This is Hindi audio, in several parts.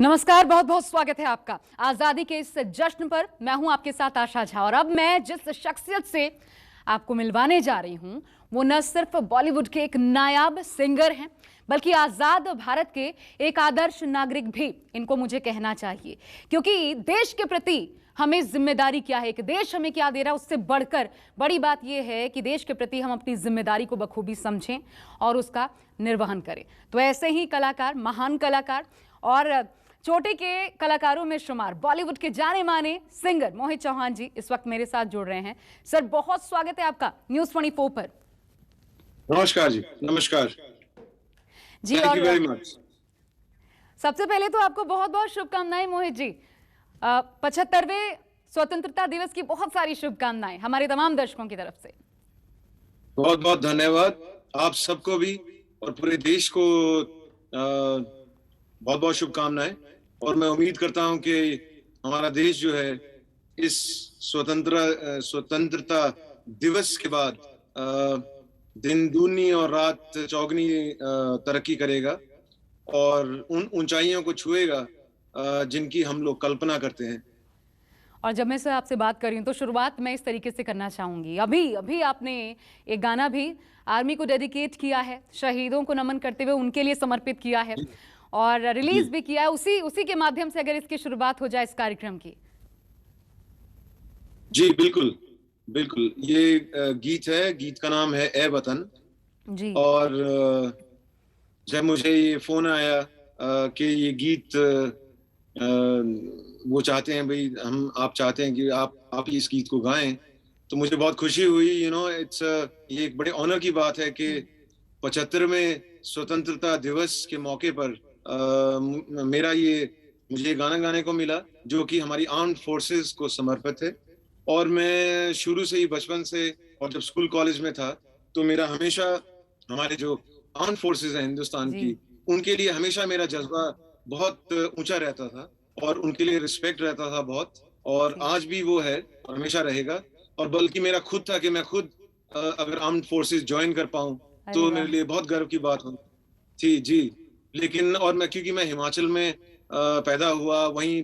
नमस्कार, बहुत बहुत स्वागत है आपका आजादी के इस जश्न पर। मैं हूं आपके साथ आशा झा और अब मैं जिस शख्सियत से आपको मिलवाने जा रही हूं वो न सिर्फ बॉलीवुड के एक नायाब सिंगर हैं बल्कि आजाद भारत के एक आदर्श नागरिक भी इनको मुझे कहना चाहिए, क्योंकि देश के प्रति हमें जिम्मेदारी क्या है, एक देश हमें क्या दे रहा है, उससे बढ़कर बड़ी बात यह है कि देश के प्रति हम अपनी जिम्मेदारी को बखूबी समझें और उसका निर्वहन करें। तो ऐसे ही कलाकार, महान कलाकार और चोटी के कलाकारों में शुमार बॉलीवुड के जाने माने सिंगर मोहित चौहान जी इस वक्त मेरे साथ जुड़ रहे हैं। सर, बहुत स्वागत है आपका न्यूज़ 24 पर। नमस्कार जी, नमस्कार जी। थैंक और यू वेरी मच। सबसे पहले तो आपको बहुत बहुत शुभकामनाएं मोहित जी। 75वें स्वतंत्रता दिवस की बहुत सारी शुभकामनाएं हमारे तमाम दर्शकों की तरफ से। बहुत बहुत धन्यवाद आप सबको भी और पूरे देश को बहुत बहुत शुभकामनाएं। और मैं उम्मीद करता हूं कि हमारा देश जो है इस स्वतंत्रता दिवस के बाद दिन दूनी और रात चौगनी तरक्की करेगा और उन ऊंचाइयों को छुएगा जिनकी हम लोग कल्पना करते हैं। और जब मैं सर आपसे बात कर रही हूँ तो शुरुआत मैं इस तरीके से करना चाहूंगी। अभी अभी आपने एक गाना भी आर्मी को डेडिकेट किया है, शहीदों को नमन करते हुए उनके लिए समर्पित किया है और रिलीज भी किया है। उसी के माध्यम से अगर इसकी शुरुआत हो जाए इस कार्यक्रम की। जी बिल्कुल बिल्कुल, ये गीत है, गीत का नाम है ए वतन। जी। और जब मुझे ये फोन आया कि ये गीत वो चाहते हैं, भाई आप चाहते हैं कि आप इस गीत को गाएं, तो मुझे बहुत खुशी हुई। इट्स ये एक बड़े ऑनर की बात है कि 75वें स्वतंत्रता दिवस के मौके पर मुझे गाना गाने को मिला जो कि हमारी आर्म्ड फोर्सेस को समर्पित है। और मैं शुरू से ही, बचपन से और जब स्कूल कॉलेज में था, तो मेरा हमेशा हमारे जो आर्म्ड फोर्सेस हैं हिंदुस्तान की, उनके लिए हमेशा मेरा जज्बा बहुत ऊंचा रहता था और उनके लिए रिस्पेक्ट रहता था बहुत। और आज भी वो है और हमेशा रहेगा। और बल्कि मेरा खुद था कि मैं खुद अगर आर्म्ड फोर्सेस ज्वाइन कर पाऊं तो मेरे लिए बहुत गर्व की बात हो थी। जी, लेकिन और क्योंकि मैं हिमाचल में पैदा हुआ, वहीं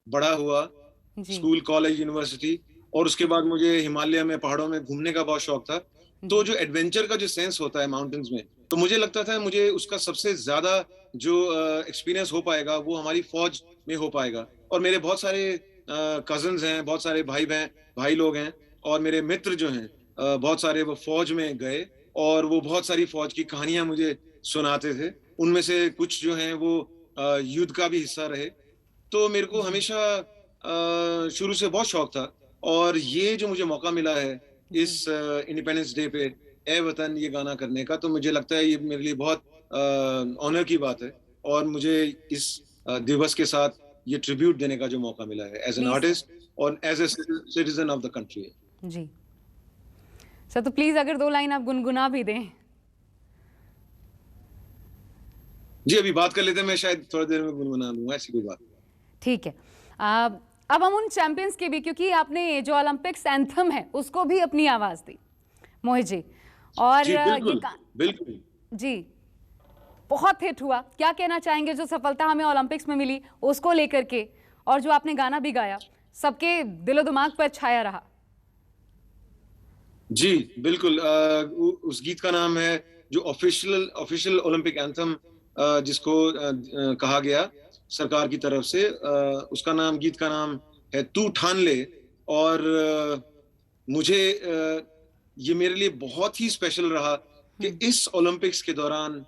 बड़ा हुआ, स्कूल, कॉलेज, यूनिवर्सिटी, और उसके बाद मुझे हिमालय में, पहाड़ों में घूमने का बहुत शौक था। तो जो एडवेंचर का जो सेंस होता है माउंटेन्स में, तो मुझे लगता था मुझे उसका सबसे ज्यादा जो एक्सपीरियंस हो पाएगा वो हमारी फौज में हो पाएगा। और मेरे बहुत सारे कजन्स हैं, बहुत सारे भाई लोग हैं और मेरे मित्र जो हैं बहुत सारे, वो फौज में गए और वो बहुत सारी फौज की कहानियां मुझे सुनाते थे। उनमें से कुछ जो हैं वो युद्ध का भी हिस्सा रहे। तो मेरे को हमेशा शुरू से बहुत शौक था। और ये जो मुझे मौका मिला है इस इंडिपेंडेंस डे पे ए वतन ये गाना करने का, तो मुझे लगता है ये मेरे लिए बहुत ऑनर की बात है। और मुझे इस दिवस के साथ ये ट्रिब्यूट देने का जो मौका मिला है एज एन आर्टिस्ट और as a citizen of the country. जी सर, तो प्लीज अगर 2 लाइन आप गुनगुना भी दें। जी अभी बात कर लेते हैं, मैं शायद थोड़ी देर में गुनगुना दूंगा, ऐसी कोई बात। ठीक है। अब हम उन चैंपियंस की भी, क्योंकि आपने जो ओलंपिक्स एंथम है उसको भी अपनी आवाज दी मोहित जी। और जी बिल्कुल, बिल्कुल जी बहुत हिट हुआ। क्या कहना चाहेंगे जो सफलता हमें ओलंपिक्स में मिली उसको लेकर के, और जो आपने गाना भी गाया सबके दिलो दिमाग पर छाया रहा। जी बिल्कुल, उस गीत का नाम है जो ऑफिशियल ओलंपिक एंथम जिसको कहा गया सरकार की तरफ से, उसका नाम, गीत का नाम है तू ठान ले। और मुझे ये मेरे लिए बहुत ही स्पेशल रहा कि इस ओलंपिक्स के दौरान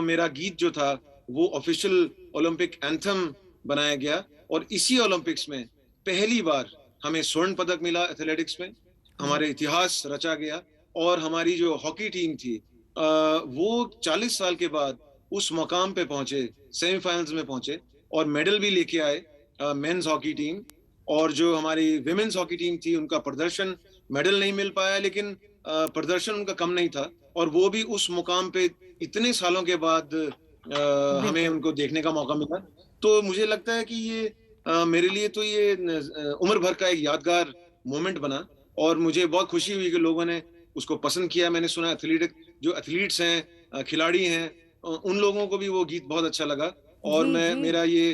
मेरा गीत जो था वो ऑफिशियल ओलंपिक एंथम बनाया गया। और इसी ओलंपिक्स में पहली बार हमें स्वर्ण पदक मिला एथलेटिक्स में, हमारे इतिहास रचा गया। और हमारी जो हॉकी टीम थी वो 40 साल के बाद उस मकाम पे पहुंचे, सेमीफाइनल्स में पहुंचे और मेडल भी लेके आए मेंस हॉकी टीम। और जो हमारी विमेन्स हॉकी टीम थी उनका प्रदर्शन, मेडल नहीं मिल पाया लेकिन प्रदर्शन उनका कम नहीं था। और वो भी उस मुकाम पे इतने सालों के बाद हमें उनको देखने का मौका मिला। तो मुझे लगता है कि ये मेरे लिए तो ये उम्र भर का एक यादगार मोमेंट बना। और मुझे बहुत खुशी हुई कि लोगों ने उसको पसंद किया। मैंने सुना जो एथलीट्स हैं, खिलाड़ी हैं, उन लोगों को भी वो गीत बहुत अच्छा लगा। और जी मैं जी। मेरा ये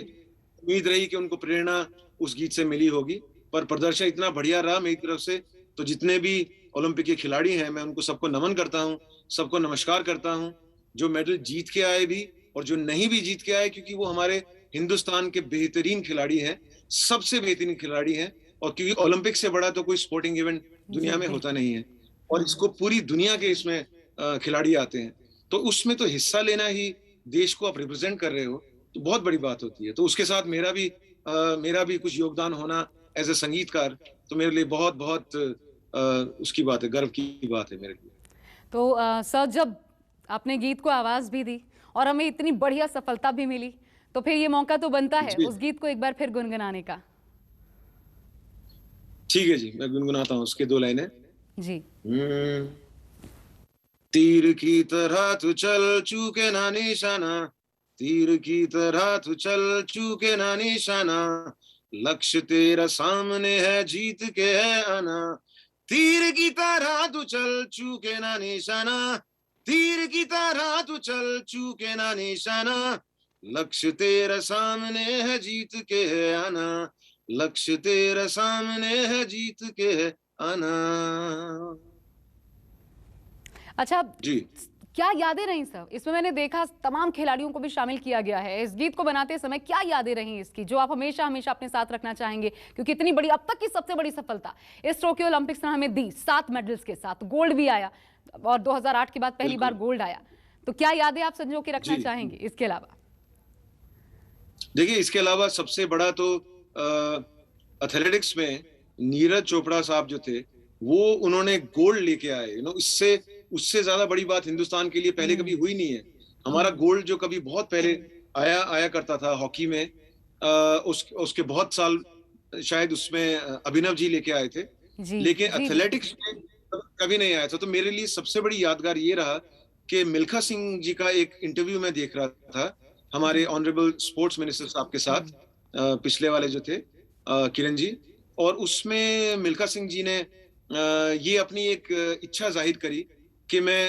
उम्मीद रही कि उनको प्रेरणा उस गीत से मिली होगी। पर प्रदर्शन इतना बढ़िया रहा मेरी तरफ से, तो जितने भी ओलंपिक के खिलाड़ी हैं मैं उनको सबको नमन करता हूँ, सबको नमस्कार करता हूँ, जो मेडल जीत के आए भी और जो नहीं भी जीत के आए, क्योंकि वो हमारे हिंदुस्तान के बेहतरीन खिलाड़ी हैं, सबसे बेहतरीन खिलाड़ी हैं। और क्योंकि ओलंपिक से बड़ा तो कोई स्पोर्टिंग इवेंट दुनिया जी में होता बिल्कुल। नहीं है, और इसको पूरी दुनिया के इसमें खिलाड़ी आते हैं, तो उसमें तो हिस्सा लेना ही, देश को आप रिप्रेजेंट कर रहे हो, तो बहुत बड़ी बात होती है। तो उसके साथ मेरा भी कुछ योगदान होना एज ए संगीतकार, तो मेरे लिए बहुत बहुत उसकी बात है, गर्व की बात है मेरे लिए। तो सर, जब आपने गीत को आवाज़ भी दी और हमें इतनी बढ़िया सफलता भी मिली, तो फिर ये मौका तो बनता है जी उस गीत को एक बार फिर गुनगुनाने का। ठीक है जी, मैं गुनगुनाता हूँ उसके दो लाइनें। जी। हम्म, तीर की तरह तू चल चूके ना निशाना, तीर की तरह तू चल चूके ना निशाना, लक्ष्य तेरा सामने है जीत के है आना। तीर की तरह तू चल चूके ना निशाना, तीर की तरह तू चल चूके ना निशाना, लक्ष्य तेरा सामने है जीत के है आना, लक्ष्य तेरा सामने है जीत के है आना। अच्छा, जी क्या यादें रहीं सर? इसमें मैंने देखा तमाम खिलाड़ियों को भी शामिल किया गया है। इस गीत को बनाते समय क्या यादें रहीं इसकी, जो आप हमेशा हमेशा अपने साथ रखना चाहेंगे? क्योंकि इतनी बड़ी, अब तक की सबसे बड़ी सफलता इस टोक्यो ओलंपिक्स ने हमें दी, 7 मेडल्स के साथ, गोल्ड भी आया और 2008 के बाद पहली बार बिल्कुल। गोल्ड आया। तो क्या यादें आप संजो के रखना जी चाहेंगे इसके अलावा? देखिए, इसके अलावा सबसे बड़ा तो एथलेटिक्स में नीरज चोपड़ा साहब जो थे, वो उन्होंने गोल्ड लेके आए। इससे उससे ज्यादा बड़ी बात हिंदुस्तान के लिए पहले कभी हम्म। हुई नहीं है। हमारा हम्म। गोल्ड जो कभी बहुत पहले आया आया करता था हॉकी में, उसके बहुत साल शायद उसमें अभिनव जी लेके आए थे, जी लेकिन जी बिल्कुल। एथलेटिक्स में कभी नहीं आया था। तो मेरे लिए सबसे बड़ी यादगार ये रहा कि मिल्खा सिंह जी का एक इंटरव्यू मैं देख रहा था हमारे जी। ऑनरेबल स्पोर्ट्स मिनिस्टर साहब के साथ, पिछले वाले जो थे किरण जी, और उसमें मिल्खा सिंह जी ने ये अपनी एक इच्छा जाहिर करी कि मैं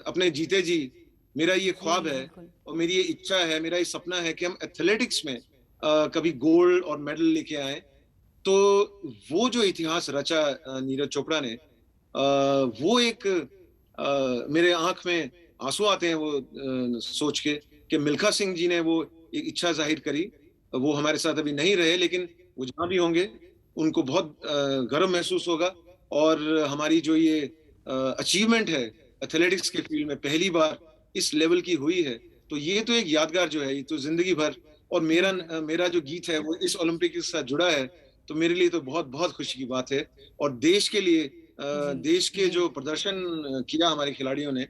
अपने जीते जी, मेरा ये जी ख्वाब है बिल्कुल। और मेरी ये इच्छा है, मेरा ये सपना है कि हम एथलेटिक्स में कभी गोल्ड और मेडल लेके आए। तो वो जो इतिहास रचा नीरज चोपड़ा ने, वो एक मेरे आंख में आंसू आते हैं वो सोच के कि मिल्खा सिंह जी ने वो एक इच्छा जाहिर करी। वो हमारे साथ अभी नहीं रहे, लेकिन वो जहां भी होंगे उनको बहुत गर्व महसूस होगा। और हमारी जो ये अचीवमेंट है एथलेटिक्स के फील्ड में पहली बार इस लेवल की हुई है, तो ये तो एक यादगार जो है, ये तो जिंदगी भर। और जी मेरा जो गीत है वो इस ओलंपिक के साथ जुड़ा है, तो मेरे लिए तो बहुत बहुत खुशी की बात है। और देश के लिए, जी देश के जी। जो प्रदर्शन किया हमारे खिलाड़ियों ने,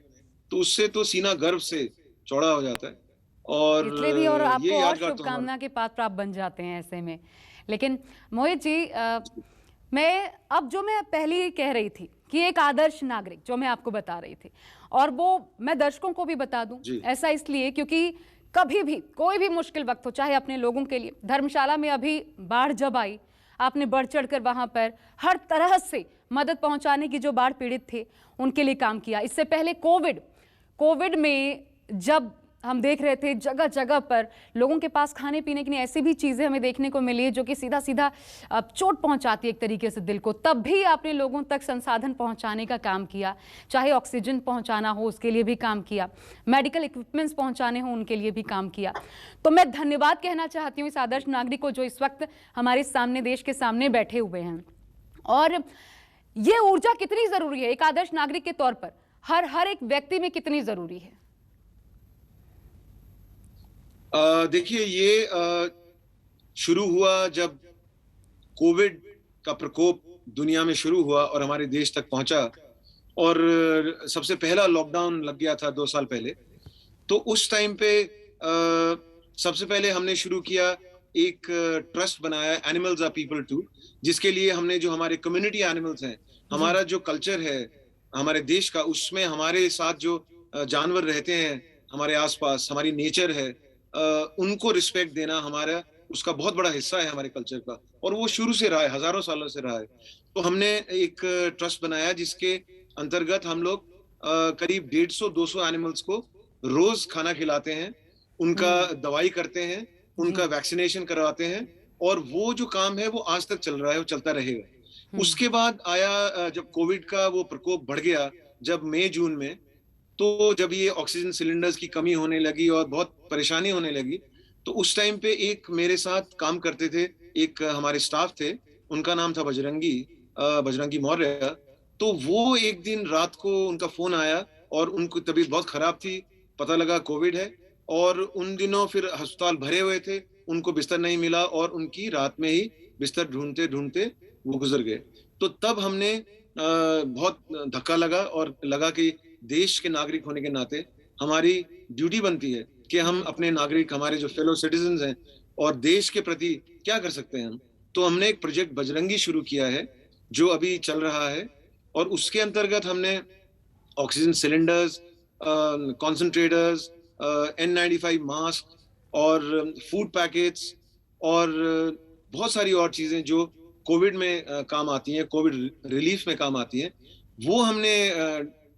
तो उससे तो सीना गर्व से चौड़ा हो जाता है। और इसलिए भी, और ये आपको और यादगार तो हमारा। शुभकामना के पात्र आप बन जाते हैं ऐसे में। लेकिन मोहित जी, मैं अब जो मैं पहले ही कह रही थी कि एक आदर्श नागरिक जो मैं आपको बता रही थी, और वो मैं दर्शकों को भी बता दूं, जी ऐसा इसलिए क्योंकि कभी भी कोई भी मुश्किल वक्त हो, चाहे अपने लोगों के लिए, धर्मशाला में अभी बाढ़ जब आई, आपने बढ़ चढ़कर वहां पर हर तरह से मदद पहुंचाने की, जो बाढ़ पीड़ित थे उनके लिए काम किया। इससे पहले कोविड में जब हम देख रहे थे जगह जगह पर लोगों के पास खाने पीने की ऐसी भी चीज़ें हमें देखने को मिली है जो कि सीधा सीधा चोट पहुंचाती है एक तरीके से दिल को, तब भी आपने लोगों तक संसाधन पहुंचाने का काम किया। चाहे ऑक्सीजन पहुंचाना हो उसके लिए भी काम किया, मेडिकल इक्विपमेंट्स पहुंचाने हो उनके लिए भी काम किया। तो मैं धन्यवाद कहना चाहती हूँ इस आदर्श नागरिक को जो इस वक्त हमारे सामने, देश के सामने बैठे हुए हैं। और ये ऊर्जा कितनी ज़रूरी है एक आदर्श नागरिक के तौर पर, हर एक व्यक्ति में कितनी ज़रूरी है? देखिए, ये शुरू हुआ जब कोविड का प्रकोप दुनिया में शुरू हुआ और हमारे देश तक पहुंचा, और सबसे पहला लॉकडाउन लग गया था 2 साल पहले। तो उस टाइम पे सबसे पहले हमने शुरू किया, एक ट्रस्ट बनाया, एनिमल्स आर पीपल टू, जिसके लिए हमने जो हमारे कम्युनिटी एनिमल्स हैं, जी हमारा जो कल्चर है हमारे देश का, उसमें हमारे साथ जो जानवर रहते हैं हमारे आसपास, हमारी नेचर है, उनको रिस्पेक्ट देना हमारा, उसका बहुत बड़ा हिस्सा है हमारे कल्चर का। और वो शुरू से रहा है, हजारों सालों से रहा है। तो हमने एक ट्रस्ट बनाया जिसके अंतर्गत हम लोग करीब 150-200 एनिमल्स को रोज खाना खिलाते हैं, उनका दवाई करते हैं, उनका वैक्सीनेशन करवाते हैं, और वो जो काम है वो आज तक चल रहा है, वो चलता रहेगा। उसके बाद आया जब कोविड का वो प्रकोप बढ़ गया, जब मई जून में, तो जब ये ऑक्सीजन सिलेंडर्स की कमी होने लगी और बहुत परेशानी होने लगी, तो उस टाइम पे एक मेरे साथ काम करते थे, एक हमारे स्टाफ थे, उनका नाम था बजरंगी मौर्य। तो वो एक दिन रात को उनका फोन आया और उनको तबीयत बहुत खराब थी, पता लगा कोविड है, और उन दिनों फिर अस्पताल भरे हुए थे, उनको बिस्तर नहीं मिला और उनकी रात में ही बिस्तर ढूंढते ढूंढते वो गुजर गए। तो तब हमने बहुत धक्का लगा और लगा कि देश के नागरिक होने के नाते हमारी ड्यूटी बनती है कि हम अपने नागरिक, हमारे जो फेलो सिटीजन्स हैं और देश के प्रति क्या कर सकते हैं हम। तो हमने एक प्रोजेक्ट बजरंगी शुरू किया है जो अभी चल रहा है, और उसके अंतर्गत हमने oxygen cylinders, concentrators, N95 mask और फूड पैकेट्स और बहुत सारी और चीजें जो कोविड में काम आती हैं, कोविड रिलीफ में काम आती हैं, वो हमने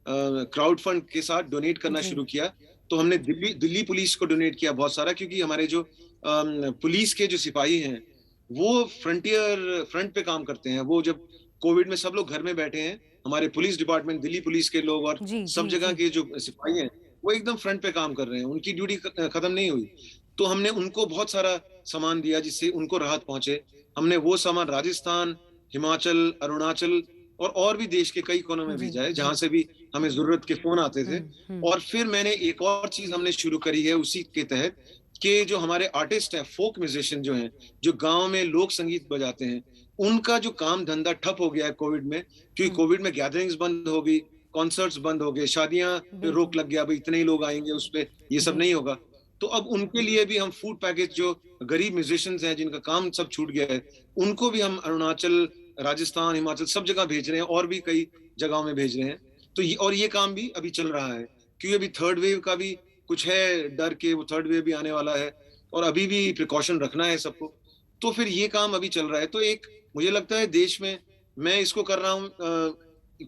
क्राउड फंड के साथ डोनेट करना शुरू किया। तो हमने दिल्ली पुलिस को डोनेट किया बहुत सारा, क्योंकि हमारे जो पुलिस के जो सिपाही हैं वो फ्रंट पे काम करते हैं। वो जब कोविड में सब लोग घर में बैठे हैं, हमारे पुलिस डिपार्टमेंट, दिल्ली पुलिस के लोग और सब जगह के जो सिपाही हैं वो एकदम फ्रंट पे काम कर रहे हैं, उनकी ड्यूटी खत्म नहीं हुई। तो हमने उनको बहुत सारा सामान दिया जिससे उनको राहत पहुंचे। हमने वो सामान राजस्थान, हिमाचल, अरुणाचल और भी देश के कई कोनों में भेजा है, जहां से भी हमें जरूरत के फोन आते थे। और फिर मैंने एक और चीज हमने शुरू करी है उसी के तहत, कि जो हमारे आर्टिस्ट हैं, फोक म्यूजिशियन जो हैं, जो गांव में लोक संगीत बजाते हैं, उनका जो काम धंधा ठप हो गया है कोविड में, क्योंकि कोविड में गैदरिंग्स बंद हो गई, कॉन्सर्ट्स बंद हो गए, शादियां पे रोक लग गया, भाई इतने ही लोग आएंगे, उस पे ये सब नहीं होगा। तो अब उनके लिए भी हम फूड पैकेज, जो गरीब म्यूजिशियंस हैं जिनका काम सब छूट गया है, उनको भी हम अरुणाचल, राजस्थान, हिमाचल सब जगह भेज रहे हैं, और भी कई जगहों में भेज रहे हैं। तो ये काम भी अभी चल रहा है, क्योंकि अभी थर्ड वेव का भी कुछ है डर के, वो थर्ड वेव भी आने वाला है और अभी भी प्रिकॉशन रखना है सबको। तो फिर ये काम अभी चल रहा है। तो एक मुझे लगता है देश में मैं इसको कर रहा हूँ,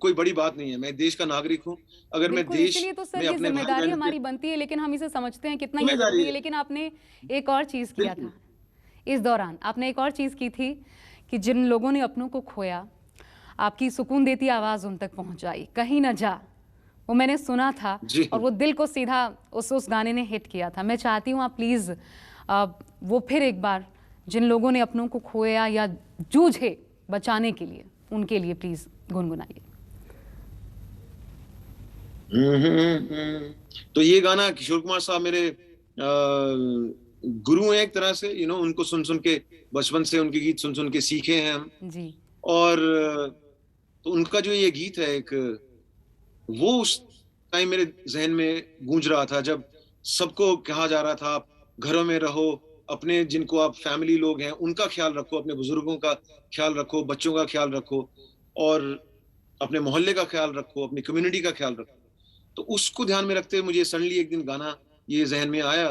कोई बड़ी बात नहीं है, मैं देश का नागरिक हूँ। अगर मैं देश इसलिए तो सर में ये अपने जिम्मेदारी हमारी बनती है, लेकिन हम इसे समझते हैं कितना ये जरूरी है। लेकिन आपने एक और चीज किया था इस दौरान, आपने एक और चीज की थी कि जिन लोगों ने अपनों को खोया, आपकी सुकून देती आवाज उन तक पहुंचाई, कहीं ना जा, वो मैंने सुना था और वो दिल को सीधा उस गाने ने हिट किया था। मैं चाहती हूँ आप प्लीज वो फिर एक बार जिन लोगों ने अपनों को खोया या जूझे बचाने के लिए, उनके लिए प्लीज गुनगुनाइए। तो ये गाना किशोर कुमार साहब मेरे गुरु हैं एक तरह से, उनको सुन सुन के, बचपन से उनके गीत सुन सुन के सीखे हैं हम जी। और तो उनका जो ये गीत है एक, वो उस टाइम मेरे जहन में गूंज रहा था जब सबको कहा जा रहा था आप घरों में रहो, अपने जिनको आप फैमिली लोग हैं उनका ख्याल रखो, अपने बुजुर्गों का ख्याल रखो, बच्चों का ख्याल रखो, और अपने मोहल्ले का ख्याल रखो, अपनी कम्युनिटी का ख्याल रखो। तो उसको ध्यान में रखते हुए मुझे सडनली एक दिन गाना ये जहन में आया,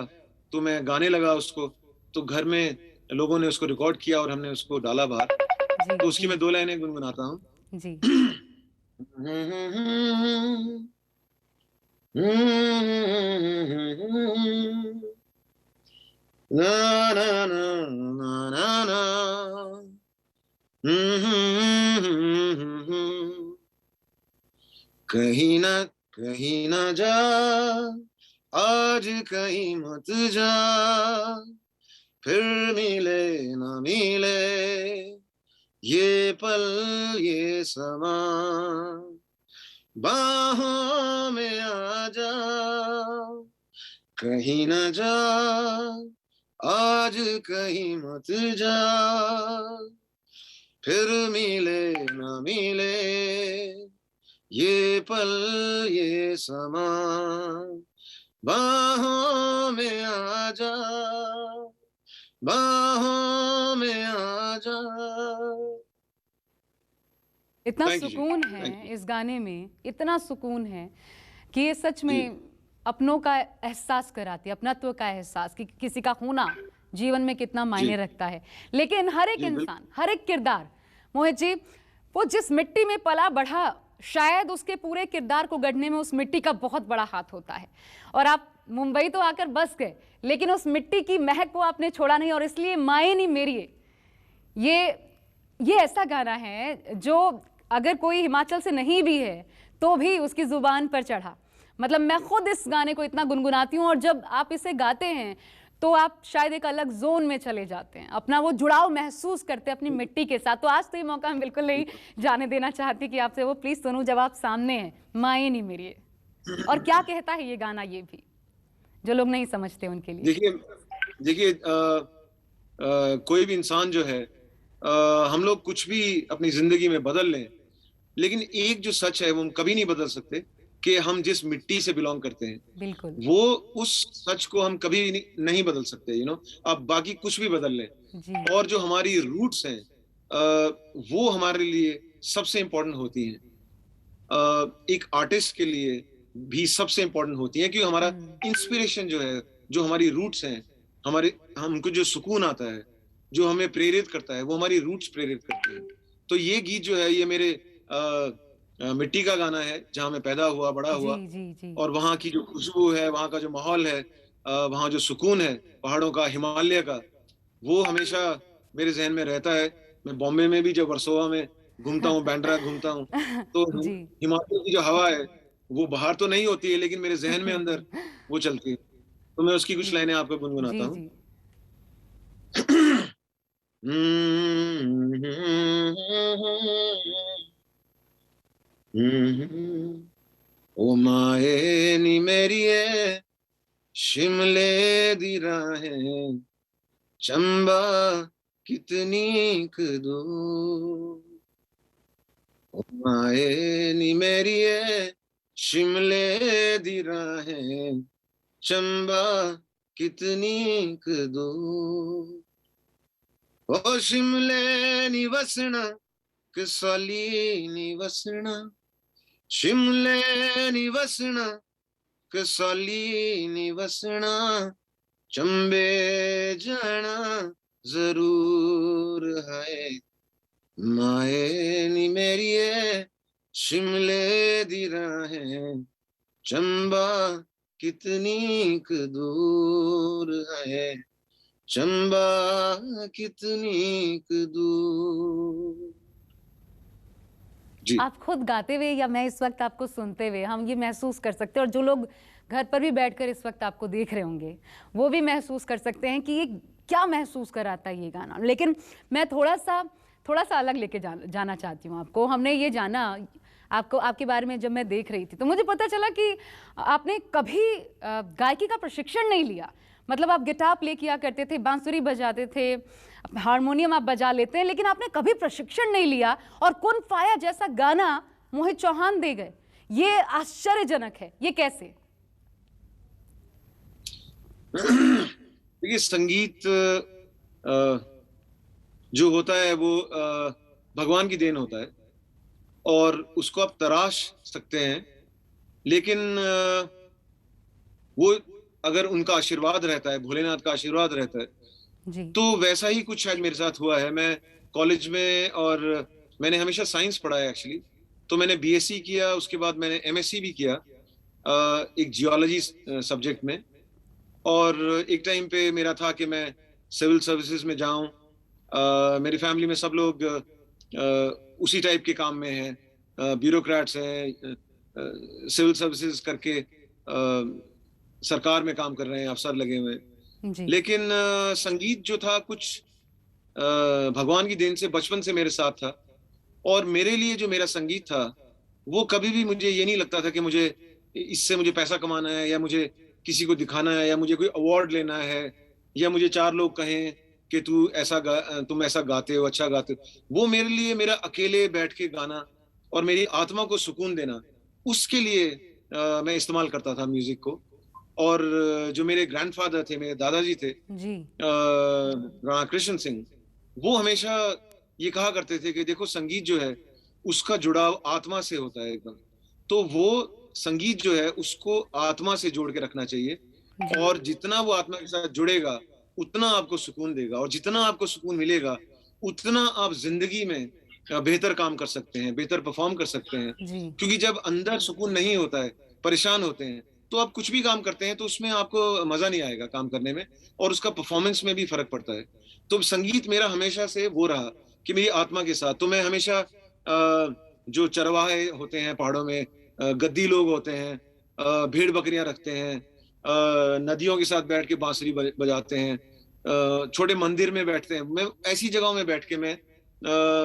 तो मैं गाने लगा उसको। तो घर में लोगों ने उसको रिकॉर्ड किया और हमने उसको डाला बाहर। तो उसकी मैं 2 लाइनें गुनगुनाता हूँ जी। ना ना ना ना ना ना, कहीं ना जा, आज कहीं मत जा, फिर मिले ना मिले ये पल ये समा, बाहों में आ जा, कहीं ना जा, आज कहीं मत जा, फिर मिले ना मिले ये पल ये समा, बाहों में आ जा, बाहों में आ जा। इतना सुकून है इस गाने में, इतना सुकून है कि ये सच में अपनों का एहसास कराती है, अपनत्व का एहसास, कि किसी का होना जीवन में कितना मायने रखता है। लेकिन हर एक इंसान, हर एक किरदार, मोहित जी, वो जिस मिट्टी में पला बढ़ा, शायद उसके पूरे किरदार को गढ़ने में उस मिट्टी का बहुत बड़ा हाथ होता है। और आप मुंबई तो आकर बस गए, लेकिन उस मिट्टी की महक को आपने छोड़ा नहीं, और इसलिए माए नी मेरी ये ऐसा गाना है जो अगर कोई हिमाचल से नहीं भी है तो भी उसकी जुबान पर चढ़ा। मतलब मैं खुद इस गाने को इतना गुनगुनाती हूँ, और जब आप इसे गाते हैं तो आप शायद एक अलग जोन में चले जाते हैं, अपना वो जुड़ाव महसूस करते हैं अपनी मिट्टी के साथ। तो आज तो ये मौका मैं बिल्कुल नहीं जाने देना चाहती कि आपसे वो प्लीज सुनूं जब आप सामने हैं, माए नहीं मेरी। और क्या कहता है ये गाना, ये भी जो लोग नहीं समझते उनके लिए। देखिए कोई भी इंसान जो है, हम लोग कुछ भी अपनी जिंदगी में बदल लें, लेकिन एक जो सच है वो हम कभी नहीं बदल सकते कि हम जिस मिट्टी से बिलोंग करते हैं, बिल्कुल वो उस सच को हम कभी नहीं बदल सकते। आप बाकी कुछ भी बदल लें, जी। और जो हमारी रूट्स हैं वो हमारे लिए सबसे इम्पोर्टेंट होती हैं। एक आर्टिस्ट के लिए भी सबसे इम्पोर्टेंट होती है, क्योंकि हमारा इंस्पिरेशन जो है, जो हमारी रूट्स हैं, हमको जो सुकून आता है, जो हमें प्रेरित करता है, वो हमारी रूट्स प्रेरित करती हैं। तो ये गीत जो है, ये मेरे मिट्टी का गाना है, जहाँ मैं पैदा हुआ, बड़ा हुआ, जी। और वहाँ की जो खुशबू है, वहाँ का जो माहौल है, वहाँ जो सुकून है पहाड़ों का, हिमालय का, वो हमेशा मेरे जहन में रहता है। मैं बॉम्बे में भी जब वर्सोवा में घूमता हूँ, बैंड्रा घूमता हूँ, तो जी। हिमाचल की जो हवा है वो बाहर तो नहीं होती है, लेकिन मेरे जहन में अंदर वो चलती है। तो मैं उसकी कुछ लाइनें आपको गुनगुनाता हूँ। ओ माए नी मेरिए शिमले दी राहें, चंबा कितनी दूर। ओ माए नी मेरिए शिमले दी राहें, चंबा कितनी दूर। ओ शिमले नी वसना, कसौली नी वसना, शिमले नी वसना, कसौली नी वसना, चंबे जाना जरूर है। माए नी मेरिए शिमले दी राहें, चंबा कितनी दूर है, चंबा कितनी दूर। जी। आप खुद गाते हुए या मैं इस वक्त आपको सुनते हुए हम ये महसूस कर सकते हैं, और जो लोग घर पर भी बैठकर इस वक्त आपको देख रहे होंगे वो भी महसूस कर सकते हैं कि ये क्या महसूस कराता है ये गाना। लेकिन मैं थोड़ा सा अलग लेके जाना चाहती हूँ आपको। हमने ये जाना आपके बारे में, जब मैं देख रही थी तो मुझे पता चला कि आपने कभी गायकी का प्रशिक्षण नहीं लिया। मतलब आप गिटार प्ले किया करते थे, बांसुरी बजाते थे, हारमोनियम आप बजा लेते हैं, लेकिन आपने कभी प्रशिक्षण नहीं लिया और कुन फाया जैसा गाना मोहित चौहान दे गए। ये आश्चर्यजनक है, ये कैसे? देखिए, संगीत जो होता है वो भगवान की देन होता है, और उसको आप तराश सकते हैं, लेकिन वो अगर उनका आशीर्वाद रहता है, भोलेनाथ का आशीर्वाद रहता है, जी। तो वैसा ही कुछ शायद मेरे साथ हुआ है। मैं कॉलेज में, और मैंने हमेशा साइंस पढ़ा है एक्चुअली, तो मैंने बीएससी किया, उसके बाद मैंने एमएससी भी किया एक जियोलॉजी सब्जेक्ट में। और एक टाइम पे मेरा था कि मैं सिविल सर्विसेज में जाऊं। मेरी फैमिली में सब लोग उसी टाइप के काम में हैं, ब्यूरोक्रेट्स हैं, सिविल सर्विसेज करके सरकार में काम कर रहे हैं, अफसर लगे हुए हैं। जी। लेकिन संगीत जो था कुछ भगवान की देन से बचपन से मेरे साथ था, और मेरे लिए जो मेरा संगीत था वो कभी भी मुझे ये नहीं लगता था कि मुझे इससे मुझे पैसा कमाना है, या मुझे किसी को दिखाना है, या मुझे कोई अवार्ड लेना है, या मुझे 4 लोग कहें कि तुम ऐसा गाते हो, अच्छा गाते हो। वो मेरे लिए, मेरा अकेले बैठ के गाना और मेरी आत्मा को सुकून देना, उसके लिए मैं इस्तेमाल करता था म्यूजिक को। और जो मेरे ग्रैंडफादर थे, मेरे दादाजी थे, जी। राणा कृष्ण सिंह, वो हमेशा ये कहा करते थे कि देखो, संगीत जो है उसका जुड़ाव आत्मा से होता है एकदम। तो वो संगीत जो है उसको आत्मा से जोड़ के रखना चाहिए, और जितना वो आत्मा के साथ जुड़ेगा उतना आपको सुकून देगा, और जितना आपको सुकून मिलेगा उतना आप जिंदगी में बेहतर काम कर सकते हैं, बेहतर परफॉर्म कर सकते हैं। जी। क्योंकि जब अंदर सुकून नहीं होता है, परेशान होते हैं, तो आप कुछ भी काम करते हैं तो उसमें आपको मजा नहीं आएगा काम करने में, और उसका परफॉर्मेंस में भी फर्क पड़ता है। तो संगीत मेरा हमेशा से वो रहा कि मेरी आत्मा के साथ, तो मैं हमेशा जो चरवाहे होते हैं पहाड़ों में, गद्दी लोग होते हैं, भेड़ बकरियां रखते हैं, नदियों के साथ बैठ के बांसुरी बजाते हैं, छोटे मंदिर में बैठते हैं, मैं ऐसी जगहों में बैठ के मैं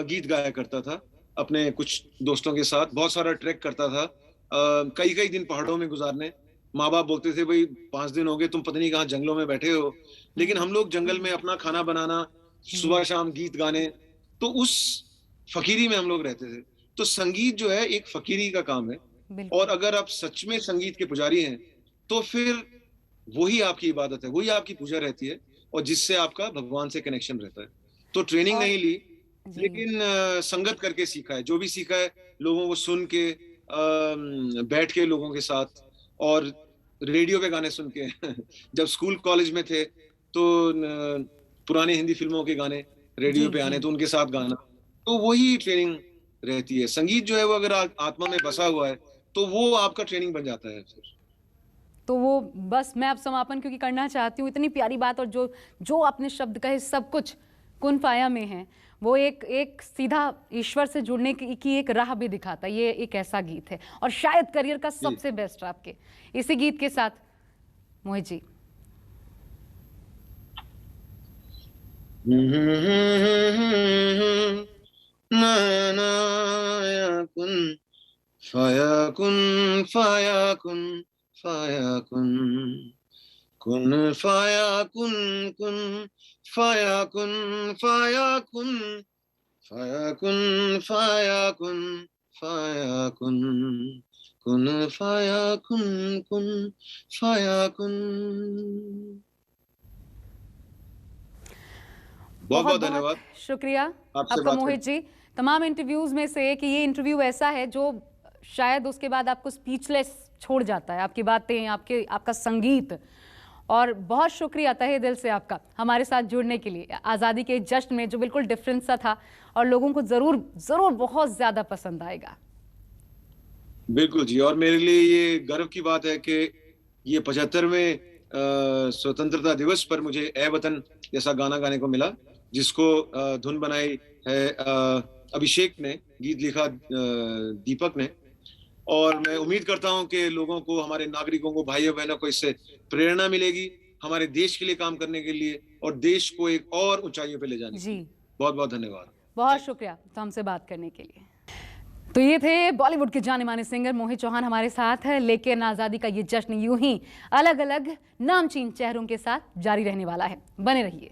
गीत गाया करता था अपने कुछ दोस्तों के साथ। बहुत सारा ट्रैक करता था, कई कई दिन पहाड़ों में गुजारने। माँ बाप बोलते थे भाई 5 दिन हो गए तुम पता नहीं कहाँ जंगलों में बैठे हो, लेकिन हम लोग जंगल में अपना खाना बनाना, सुबह शाम गीत गाने, तो उस फकीरी में हम लोग रहते थे। तो संगीत जो है एक फकीरी का काम है, बिल्कुल। और अगर आप सच में संगीत के पुजारी हैं तो फिर वही आपकी इबादत है, वही आपकी पूजा रहती है, और जिससे आपका भगवान से कनेक्शन रहता है। तो ट्रेनिंग और नहीं ली, जी, लेकिन संगत करके सीखा है, जो भी सीखा है लोगों को सुन के, बैठ के लोगों के साथ, और रेडियो पे गाने सुन के जब स्कूल कॉलेज में थे तो पुरानी हिंदी फिल्मों के गाने रेडियो जी, पे जी। आने, तो उनके साथ गाना, तो वही ट्रेनिंग रहती है। संगीत जो है वो अगर आत्मा में बसा हुआ है तो वो आपका ट्रेनिंग बन जाता है फिर। तो वो बस मैं अब समापन क्योंकि करना चाहती हूँ, इतनी प्यारी बात, और जो जो आपने शब्द कहे सब कुछ कुन फाया में है, वो एक सीधा ईश्वर से जुड़ने की एक राह भी दिखाता है। ये एक ऐसा गीत है और शायद करियर का जी। सबसे बेस्ट आपके। इसी गीत के साथ मोहित जी, नानायाकुन फायाकुन फायाकुन फायाकुन कुन फायाकुन कुन फायाकुन फायाकुन फायाकुन फायाकुन फायाकुन कुन फायाकुन कुन फायाकुन। बहुत बहुत बहुत बहुत धन्यवाद शुक्रिया आपसे आपका बात मोहित करके। जी। तमाम इंटरव्यूज़ में से कि ये इंटरव्यू ऐसा है जो शायद उसके बाद आपको स्पीचलेस छोड़ जाता है, आपकी बातें, आपका संगीत। और बहुत शुक्रिया तहे दिल से आपका हमारे साथ जुड़ने के लिए आज़ादी के जश्न में, जो बिल्कुल डिफरेंट सा था और लोगों को ज़रूर ज़रूर बहुत ज़्यादा पसंद आएगा। बिल्कुल जी, और मेरे लिए ये गर्व की बात है कि ये 75वें स्वतंत्रता दिवस पर मुझे ए वतन जैसा गाना गाने को मिला, जिसको धुन बनाई है अभिषेक ने, गीत लिखा दीपक ने। और मैं उम्मीद करता हूं कि लोगों को, हमारे नागरिकों को, भाइयों बहनों को इससे प्रेरणा मिलेगी हमारे देश के लिए काम करने के लिए, और देश को एक और ऊंचाइयों पे ले जाने के जी, लिए। बहुत बहुत धन्यवाद। बहुत शुक्रिया तो हमसे बात करने के लिए। तो ये थे बॉलीवुड के जाने माने सिंगर मोहित चौहान हमारे साथ है, लेकिन आज़ादी का ये जश्न यूं ही अलग अलग नामचीन चेहरों के साथ जारी रहने वाला है। बने रहिए।